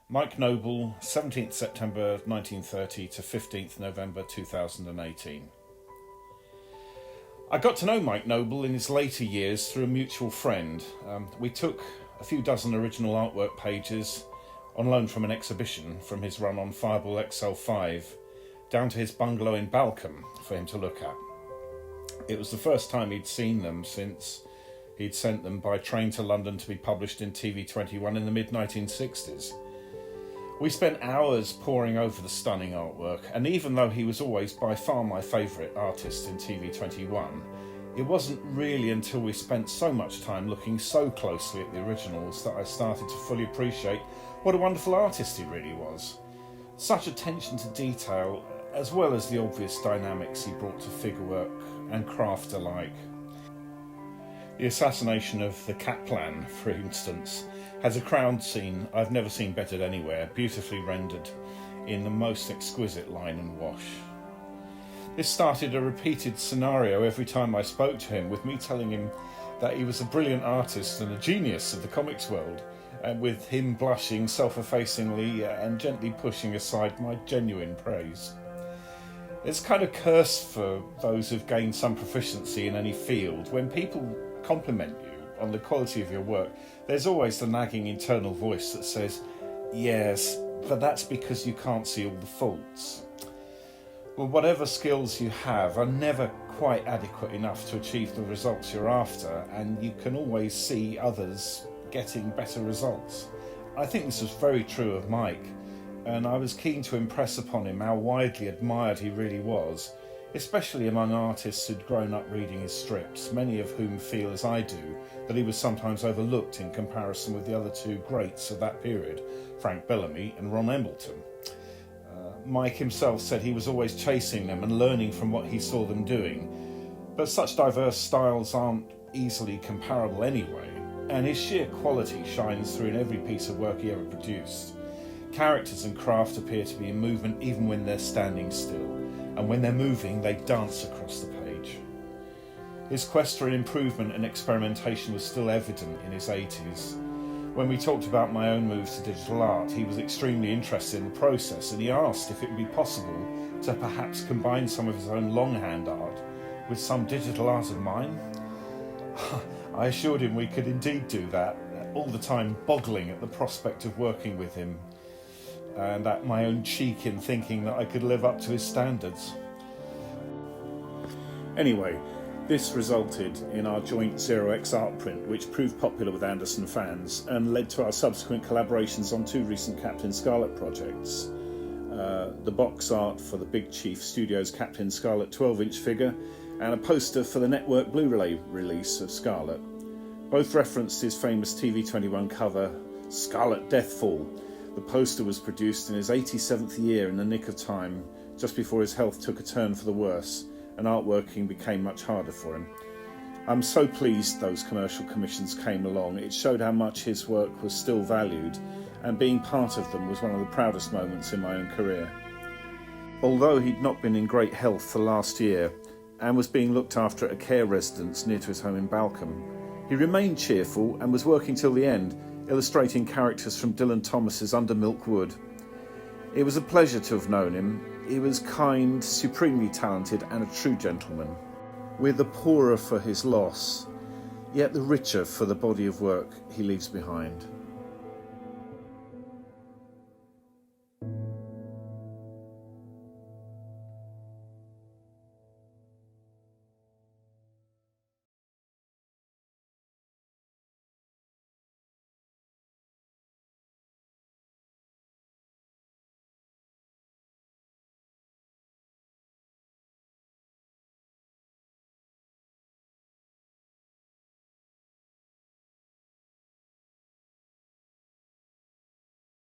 Mike Noble, 17th September 1930 to 15th November 2018. I got to know Mike Noble in his later years through a mutual friend. We took a few dozen original artwork pages on loan from an exhibition from his run on Fireball XL5 down to his bungalow in Balcombe for him to look at. It was the first time he'd seen them since he'd sent them by train to London to be published in TV21 in the mid-1960s. We spent hours poring over the stunning artwork, and even though he was always by far my favourite artist in TV21, it wasn't really until we spent so much time looking so closely at the originals that I started to fully appreciate what a wonderful artist he really was. Such attention to detail, as well as the obvious dynamics he brought to figurework and craft alike. The Assassination of the Kaplan, for instance, has a crown scene I've never seen bettered anywhere, beautifully rendered in the most exquisite line and wash. This started a repeated scenario every time I spoke to him, with me telling him that he was a brilliant artist and a genius of the comics world, and with him blushing self-effacingly and gently pushing aside my genuine praise. It's kind of curse for those who've gained some proficiency in any field. When people compliment you on the quality of your work, there's always the nagging internal voice that says, yes, but that's because you can't see all the faults. Well, whatever skills you have are never quite adequate enough to achieve the results you're after, and you can always see others getting better results. I think this was very true of Mike, and I was keen to impress upon him how widely admired he really was, especially among artists who'd grown up reading his strips, many of whom feel, as I do, that he was sometimes overlooked in comparison with the other two greats of that period, Frank Bellamy and Ron Embleton. Mike himself said he was always chasing them and learning from what he saw them doing, but such diverse styles aren't easily comparable anyway, and his sheer quality shines through in every piece of work he ever produced. Characters and craft appear to be in movement even when they're standing still, and when they're moving, they dance across the page. His quest for improvement and experimentation was still evident in his 80s. When we talked about my own moves to digital art, he was extremely interested in the process, and he asked if it would be possible to perhaps combine some of his own longhand art with some digital art of mine. I assured him we could indeed do that, all the time boggling at the prospect of working with him, and at my own cheek in thinking that I could live up to his standards. Anyway, this resulted in our joint 0x art print, which proved popular with Anderson fans and led to our subsequent collaborations on two recent Captain Scarlet projects. The box art for the Big Chief Studios Captain Scarlet 12-inch figure, and a poster for the network Blu-ray release of Scarlet. Both referenced his famous TV21 cover, Scarlet Deathfall. The poster was produced in his 87th year, in the nick of time, just before his health took a turn for the worse, and artworking became much harder for him. I'm so pleased those commercial commissions came along. It showed how much his work was still valued, and being part of them was one of the proudest moments in my own career. Although he'd not been in great health for last year, and was being looked after at a care residence near to his home in Balcombe, he remained cheerful and was working till the end, illustrating characters from Dylan Thomas's Under Milk Wood. It was a pleasure to have known him. He was kind, supremely talented, and a true gentleman. We're the poorer for his loss, yet the richer for the body of work he leaves behind.